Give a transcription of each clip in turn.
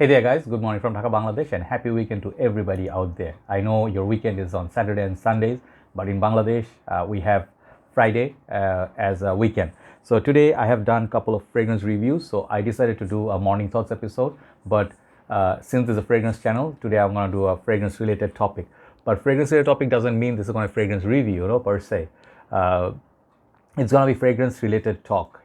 Hey there, guys. Good morning from Dhaka, Bangladesh, and happy weekend to everybody out there. I know your weekend is on Saturday and Sundays, but in Bangladesh, we have Friday as a weekend. So today I have done a couple of fragrance reviews. So I decided to do a morning thoughts episode, but since this is a fragrance channel, today I'm going to do a fragrance related topic. But fragrance related topic doesn't mean this is going to fragrance review, per se. Uh, it's going to be fragrance related talk.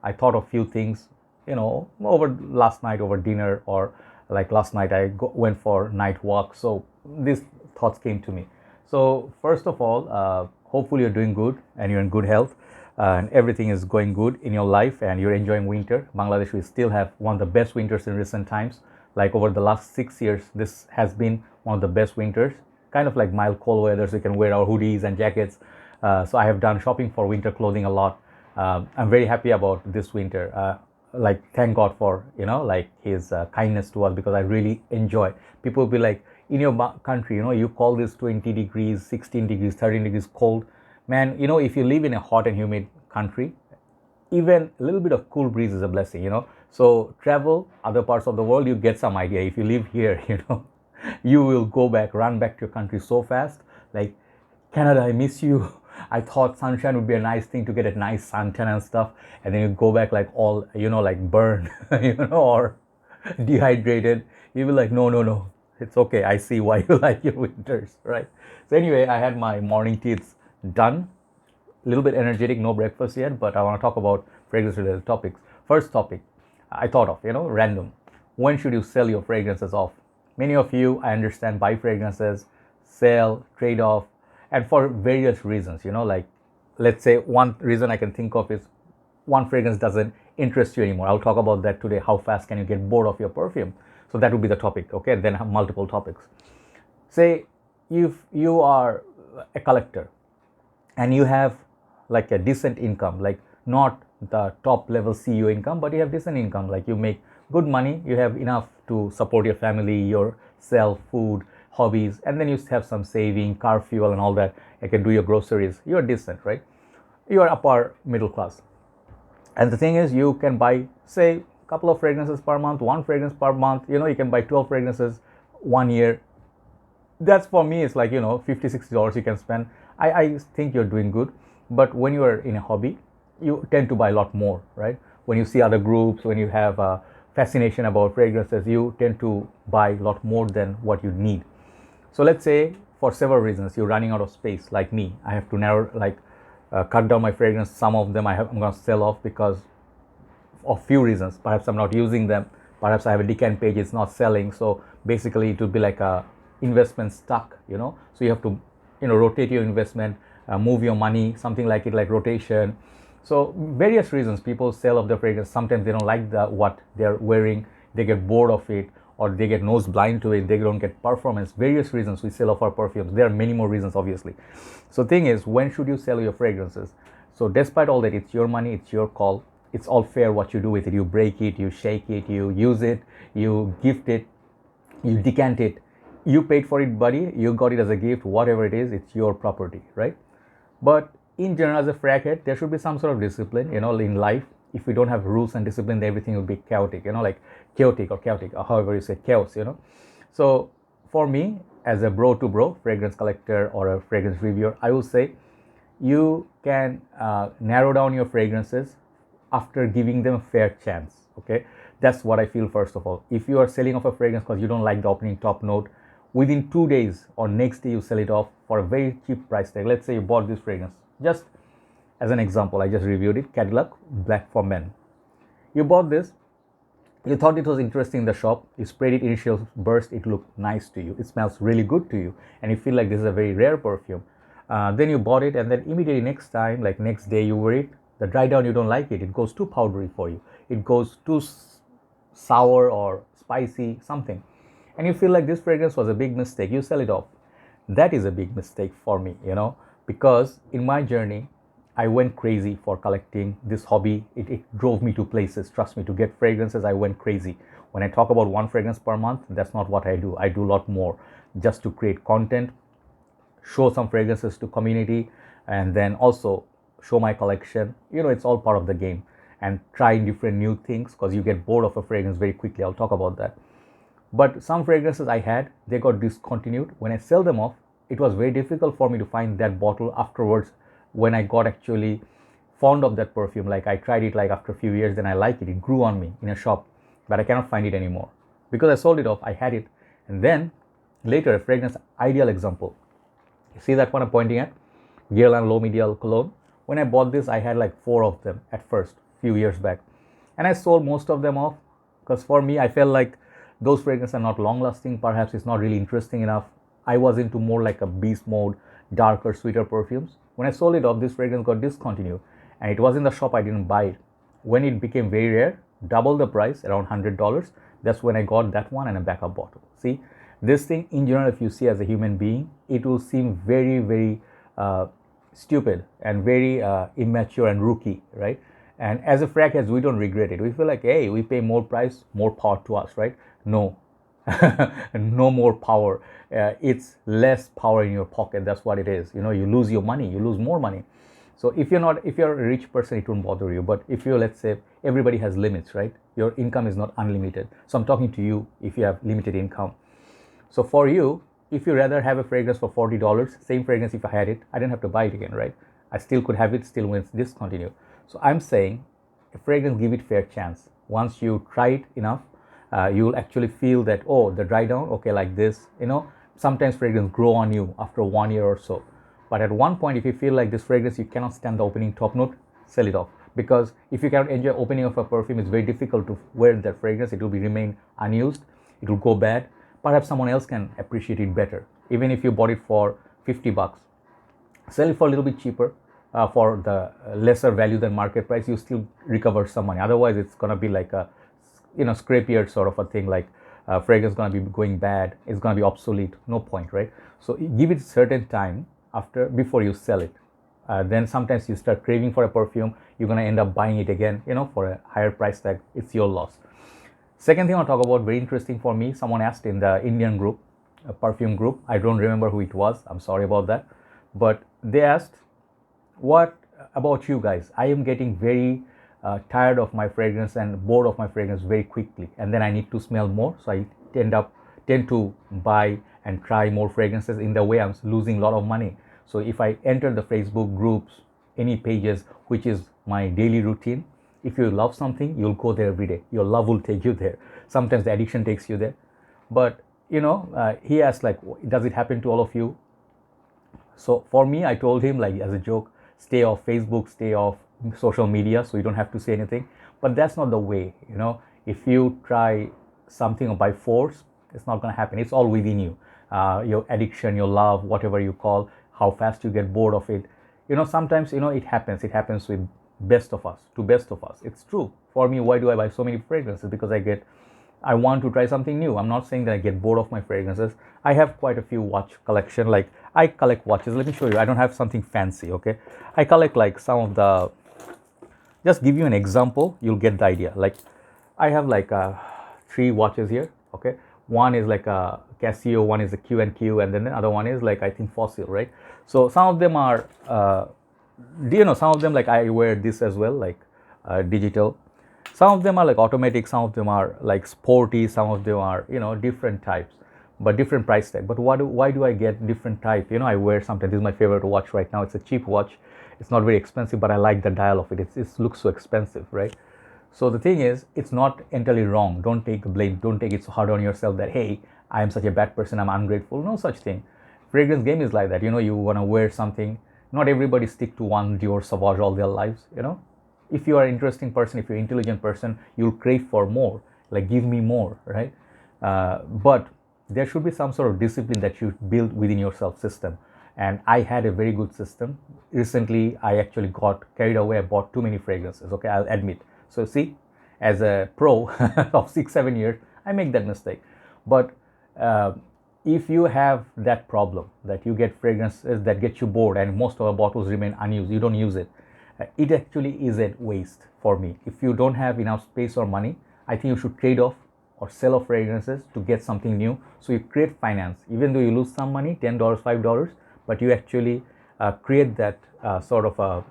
I thought of few things, over last night over dinner, or like last night went for night walk, so these thoughts came to me. So first of all, hopefully you're doing good and you're in good health, and everything is going good in your life and you're enjoying winter. Bangladesh, we still have one of the best winters in recent times. Like over the last 6 years, this has been one of the best winters, kind of like mild cold weather, so you can wear our hoodies and jackets. So I have done shopping for winter clothing a lot. I'm very happy about this winter. Like, thank God for like his kindness to us, because I really enjoy. People will be like, in your country, you call this 20 degrees, 16 degrees, 13 degrees cold. Man, if you live in a hot and humid country, even a little bit of cool breeze is a blessing. So travel other parts of the world, you get some idea. If you live here, you will run back to your country so fast. Like, Canada, I miss you. I thought sunshine would be a nice thing to get a nice suntan and stuff, and then you go back like all, like burned, or dehydrated. You will like, no, no, no, it's okay. I see why you like your winters, right? So anyway, I had my morning teas done, a little bit energetic, no breakfast yet, but I want to talk about fragrance related topics. First topic I thought of, random. When should you sell your fragrances off? Many of you, I understand, buy fragrances, sell, trade off, and for various reasons. Like, let's say one reason I can think of is one fragrance doesn't interest you anymore. I'll talk about that today. How fast can you get bored of your perfume? So that would be the topic. Okay, then have multiple topics. Say if you are a collector and you have like a decent income, like not the top level CEO income, but you have decent income, like you make good money, you have enough to support your family, yourself, food, hobbies, and then you have some saving, car fuel and all that. You can do your groceries. You're decent, right? You are upper middle class. And the thing is, you can buy, say, a couple of fragrances per month, one fragrance per month. You can buy 12 fragrances 1 year. That's, for me, it's like, $50-$60 you can spend. I think you're doing good. But when you are in a hobby, you tend to buy a lot more, right? When you see other groups, when you have a fascination about fragrances, you tend to buy a lot more than what you need. So let's say for several reasons you're running out of space, like me. I have to cut down my fragrance. Some of them I'm going to sell off because of few reasons. Perhaps I'm not using them. Perhaps I have a Decant page, it's not selling. So basically it would be like a investment stuck. So you have to rotate your investment, move your money, something like it, like rotation. So various reasons people sell off the fragrance. Sometimes they don't like what they're wearing, they get bored of it, or they get nose blind to it, they don't get performance. Various reasons we sell off our perfumes. There are many more reasons, obviously. So thing is, when should you sell your fragrances? So despite all that, it's your money, it's your call. It's all fair what you do with it. You break it, you shake it, you use it, you gift it, you decant it. You paid for it, buddy. You got it as a gift. Whatever it is, it's your property, right? But in general, as a frag head, there should be some sort of discipline, in life. If we don't have rules and discipline, then everything will be chaotic, like chaotic, or however you say, chaos. So for me, as a bro to bro fragrance collector or a fragrance reviewer, I will say you can narrow down your fragrances after giving them a fair chance. Okay, that's what I feel. First of all, if you are selling off a fragrance because you don't like the opening top note, within 2 days or next day you sell it off for a very cheap price tag. Let's say you bought this fragrance, just as an example, I just reviewed it, Cadillac Black for Men. You bought this, you thought it was interesting in the shop, you sprayed it initial burst, it looked nice to you, it smells really good to you, and you feel like this is a very rare perfume. Then you bought it, and then immediately next time, like next day you wear it, the dry down, you don't like it, it goes too powdery for you, it goes too sour or spicy, something. And you feel like this fragrance was a big mistake, you sell it off. That is a big mistake for me, because in my journey, I went crazy for collecting this hobby. It drove me to places. Trust me, to get fragrances, I went crazy. When I talk about one fragrance per month, that's not what I do. I do a lot more just to create content, show some fragrances to community, and then also show my collection. It's all part of the game. And trying different new things, because you get bored of a fragrance very quickly. I'll talk about that. But some fragrances I had, they got discontinued. When I sell them off, it was very difficult for me to find that bottle afterwards when I got actually fond of that perfume. Like I tried it like after a few years, then I like it. It grew on me in a shop, but I cannot find it anymore because I sold it off. I had it, and then later a fragrance, ideal example. You see that one I'm pointing at? Guerlain Low Medial Cologne. When I bought this, I had like 4 of them at first, few years back, and I sold most of them off because for me, I felt like those fragrances are not long lasting. Perhaps it's not really interesting enough. I was into more like a beast mode, darker, sweeter perfumes. When I sold it off, this fragrance got discontinued, and it was in the shop. I didn't buy it. When it became very rare, double the price, around $100, that's when I got that one and a backup bottle. See, this thing in general, if you see as a human being, it will seem very, very stupid and very immature and rookie, right? And as a frag heads, we don't regret it. We feel like, hey, we pay more price, more power to us, right? No, no more power. It's less power in your pocket. That's what it is. You know, you lose your money, you lose more money. So if you're a rich person, it won't bother you. But if you're, let's say, everybody has limits, right? Your income is not unlimited. So I'm talking to you if you have limited income. So for you, if you rather have a fragrance for $40, same fragrance, if I had it, I didn't have to buy it again, right? I still could have it still when it's discontinued. So I'm saying a fragrance, give it fair chance. Once you try it enough, you'll actually feel that, oh, the dry down, okay, like this, you know, sometimes fragrance grow on you after 1 year or so. But at one point, if you feel like this fragrance, you cannot stand the opening top note, sell it off. Because if you cannot enjoy opening of a perfume, it's very difficult to wear that fragrance. It will be remain unused. It will go bad. Perhaps someone else can appreciate it better. Even if you bought it for $50, sell it for a little bit cheaper, for the lesser value than market price, you still recover some money. Otherwise, it's gonna be like a, you know, scrapier sort of a thing. Like fragrance gonna be going bad. It's gonna be obsolete. No point, right? So give it certain time before you sell it. Then sometimes you start craving for a perfume. You're gonna end up buying it again, you know, for a higher price tag. It's your loss. Second thing I'll talk about, very interesting for me. Someone asked in the Indian group, a perfume group. I don't remember who it was. I'm sorry about that. But they asked, what about you guys? I am getting very tired of my fragrance and bored of my fragrance very quickly. And then I need to smell more. So I tend to buy and try more fragrances. In the way, I'm losing a lot of money. So if I enter the Facebook groups, any pages, which is my daily routine, if you love something, you'll go there every day. Your love will take you there. Sometimes the addiction takes you there. But, you know, he asked, like, does it happen to all of you? So for me, I told him, like, as a joke, stay off Facebook, stay off social media, so you don't have to say anything. But that's not the way, you know. If you try something by force, it's not going to happen. It's all within you. Your addiction, your love, whatever you call, how fast you get bored of it. You know, sometimes, you know, it happens with best of us, to best of us. It's true. For me, why do I buy so many fragrances? Because I want to try something new. I'm not saying that I get bored of my fragrances. I have quite a few watch collection. Like, I collect watches. Let me show you. I don't have something fancy, okay? I collect like some of the, just give you an example, you'll get the idea. Like, I have like 3 watches here, okay? One is like a Casio, one is a Q&Q, and then the other one is like, I think, Fossil, right? So some of them are, some of them, like, I wear this as well, like digital. Some of them are like automatic, some of them are like sporty, some of them are, you know, different types, but different price tag. But why do I get different type? You know, I wear something. This is my favorite watch right now. It's a cheap watch. It's not very expensive, but I like the dial of it. It looks so expensive, right? So the thing is, it's not entirely wrong. Don't take the blame. Don't take it so hard on yourself that, hey, I am such a bad person, I'm ungrateful. No such thing. Fragrance game is like that. You know, you want to wear something. Not everybody stick to one Dior Sauvage all their lives, you know. If you are an interesting person, if you're an intelligent person, you'll crave for more, like, give me more, right? But there should be some sort of discipline that you build within your self system. And I had a very good system. Recently, I actually got carried away. I bought too many fragrances, okay, I'll admit. So see, as a pro of 6-7 years, I make that mistake. But if you have that problem, that you get fragrances that get you bored and most of the bottles remain unused, you don't use it, it actually is a waste for me. If you don't have enough space or money, I think you should trade off or sell off fragrances to get something new. So you create finance, even though you lose some money, $10, $5, but you actually create that sort of a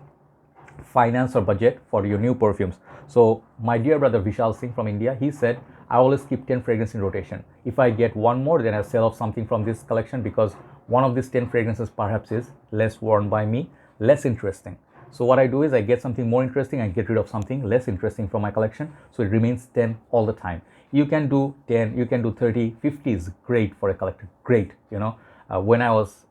finance or budget for your new perfumes. So my dear brother Vishal Singh from India, he said, I always keep 10 fragrances in rotation. If I get one more, then I sell off something from this collection, because one of these 10 fragrances perhaps is less worn by me, less interesting. So what I do is I get something more interesting and get rid of something less interesting from my collection, so it remains 10 all the time. You can do 10, you can do 30, 50 is great for a collector, great. When I was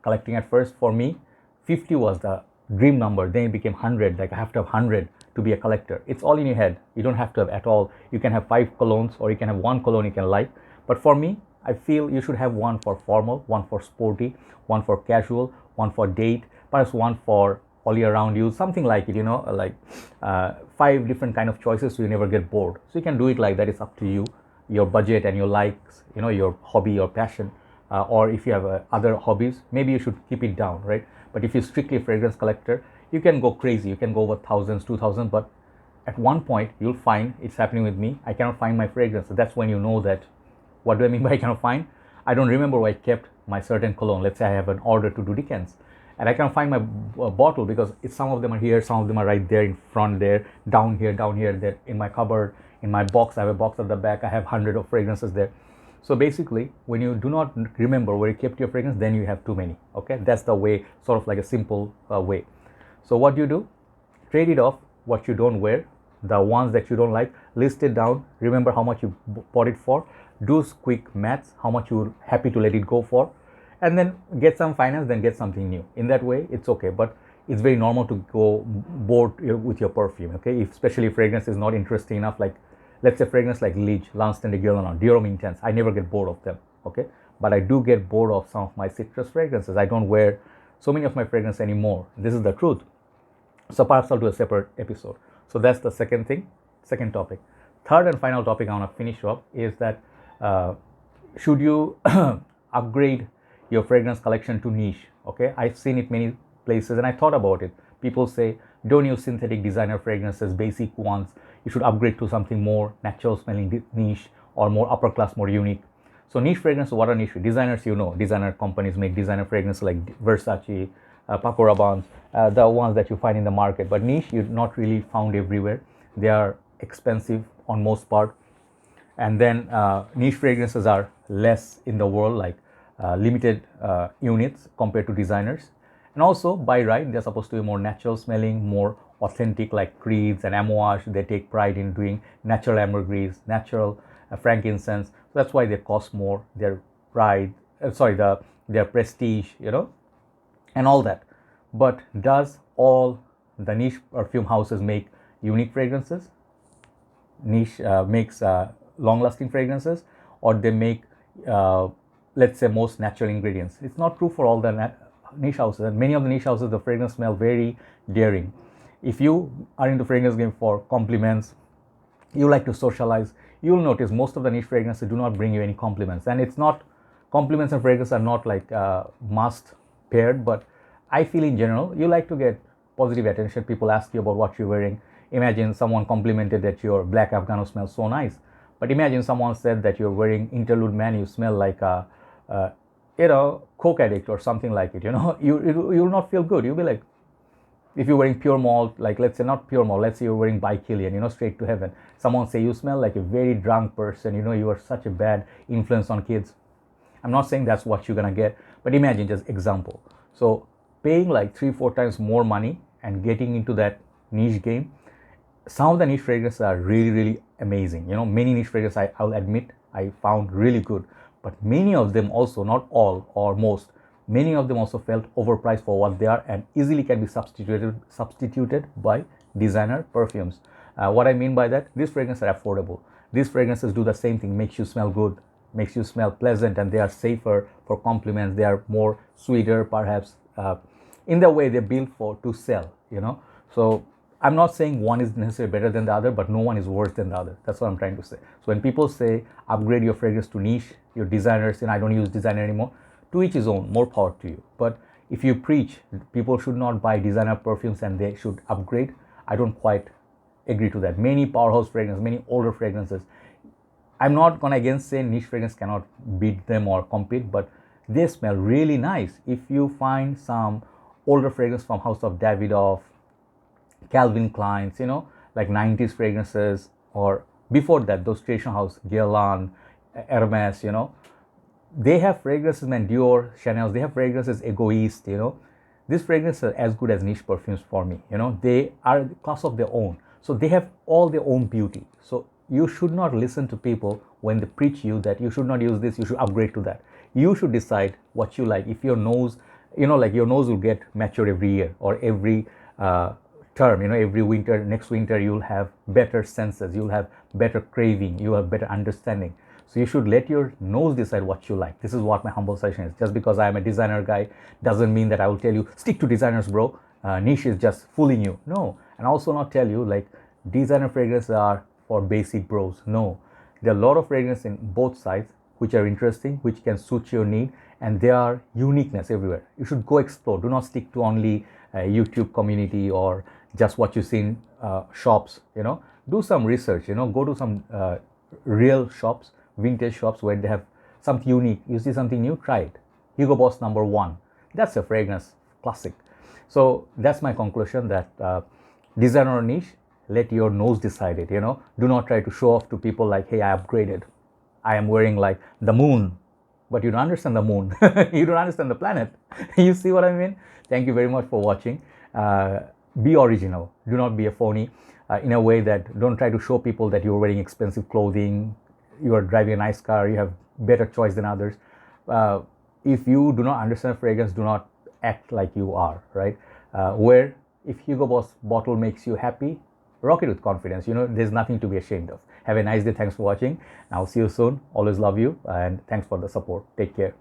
collecting at first, for me 50 was the dream number, then it became 100, like I have to have 100 to be a collector. It's all in your head, you don't have to have at all. You can have 5 colognes, or you can have 1 cologne you can like, but for me, I feel you should have 1 for formal, 1 for sporty, 1 for casual, 1 for date, perhaps 1 for all year round use, something like it, like 5 different kind of choices, so you never get bored. So you can do it like that. It's up to you, your budget and your likes, your hobby, your passion, or if you have other hobbies, maybe you should keep it down, right? But if you're strictly a fragrance collector, you can go crazy, you can go over thousands, 2,000, but at one point you'll find, it's happening with me, I cannot find my fragrance. So that's when you know that. What do I mean by I cannot find? I don't remember where I kept my certain cologne. Let's say I have an order to do Decants, and I can't find my bottle, because some of them are here, some of them are right there in front, there, down here, there in my cupboard, in my box. I have a box at the back, I have 100 of fragrances there. So basically, when you do not remember where you kept your fragrance, then you have too many. Okay, that's the way, sort of like a simple way. So what do? Trade it off, what you don't wear, the ones that you don't like, list it down, remember how much you bought it for, do quick maths, how much you're happy to let it go for, and then get some finance, then get something new. In that way, it's okay. But it's very normal to go bored with your perfume, okay? Especially if fragrance is not interesting enough, like let's say fragrance like Liege, L'Instant de Guerlain, Dior Intense, I never get bored of them, okay? But I do get bored of some of my citrus fragrances. I don't wear so many of my fragrances anymore. This is the truth. So perhaps I'll do a separate episode. So that's the second topic. Third and final topic I want to finish up is that should you upgrade your fragrance collection to niche? Okay, I've seen it many places and I thought about it. People say, don't use synthetic designer fragrances, basic ones. You should upgrade to something more natural smelling niche, or more upper class, more unique. So niche fragrance, what are niche? Designers, designer companies make designer fragrances like Versace, Paco Rabanne, the ones that you find in the market. But niche, you're not really found everywhere. They are expensive on most part. And then niche fragrances are less in the world, like limited units compared to designers. And also, by right, they're supposed to be more natural smelling, more authentic, like Creeds and Amouage. They take pride in doing natural ambergris, natural frankincense. So that's why they cost more. Their pride, their prestige, and all that. But does all the niche perfume houses make unique fragrances? Niche makes long-lasting fragrances, or they make, let's say, most natural ingredients. It's not true for all the niche houses. And many of the niche houses, the fragrance smell very daring. If you are into fragrance game for compliments, you like to socialize, you'll notice most of the niche fragrances do not bring you any compliments. And it's not, compliments and fragrance are not like must paired, but I feel in general, you like to get positive attention. People ask you about what you're wearing. Imagine someone complimented that your black Afghano smells so nice. But imagine someone said that you're wearing Interlude Man, you smell like a coke addict or something like it. You'll not feel good. You'll be like, if you're wearing pure malt, like let's say not pure malt, let's say you're wearing By Kilian, straight to heaven. Someone say you smell like a very drunk person. You are such a bad influence on kids. I'm not saying that's what you're gonna get, but imagine, just example. So paying like 3-4 times more money and getting into that niche game. Some of the niche fragrances are really, really amazing. Many niche fragrances, I'll admit, I found really good. But many of them also, not all or most, many of them also felt overpriced for what they are and easily can be substituted by designer perfumes. What I mean by that, these fragrances are affordable. These fragrances do the same thing, makes you smell good, makes you smell pleasant, and they are safer for compliments. They are more sweeter, perhaps, in the way they're built to sell, So I'm not saying one is necessarily better than the other, but no one is worse than the other. That's what I'm trying to say. So when people say upgrade your fragrance to niche, your designers, I don't use designer anymore, to each his own, more power to you. But if you preach people should not buy designer perfumes and they should upgrade, I don't quite agree to that. Many powerhouse fragrances, many older fragrances, I'm not gonna again say niche fragrance cannot beat them or compete, but they smell really nice. If you find some older fragrance from House of Davidoff, Calvin Klein's, like 90s fragrances, or Before that, those traditional house, Guerlain, Hermes, they have fragrances, man, Dior, Chanel, they have fragrances, Egoist, These fragrances are as good as niche perfumes for me, They are a class of their own. So they have all their own beauty. So you should not listen to people when they preach you that you should not use this, you should upgrade to that. You should decide what you like. If your nose, like your nose will get mature every year or every term, every winter, next winter you'll have better senses, you'll have better craving, you'll have better understanding. So you should let your nose decide what you like. This is what my humble suggestion is. Just because I am a designer guy doesn't mean that I will tell you stick to designers, bro. Niche is just fooling you. No. And also not tell you like designer fragrances are for basic bros. No. There are a lot of fragrances in both sides which are interesting, which can suit your need, and there are uniqueness everywhere. You should go explore. Do not stick to only YouTube community or just what you see in shops. Do some research. Go to some real shops, vintage shops where they have something unique. You see something new, try it. Hugo Boss number 1. That's a fragrance classic. So that's my conclusion, that designer or niche, let your nose decide it. Do not try to show off to people like, hey, I upgraded. I am wearing like the moon, but you don't understand the moon. You don't understand the planet. You see what I mean? Thank you very much for watching. Be original. Do not be a phony. In a way that don't try to show people that you're wearing expensive clothing, you are driving a nice car, you have better choice than others. If you do not understand fragrance, do not act like you are, right? Where if Hugo Boss bottle makes you happy, rock it with confidence. There's nothing to be ashamed of. Have a nice day. Thanks for watching. I'll see you soon. Always love you, and thanks for the support. Take care.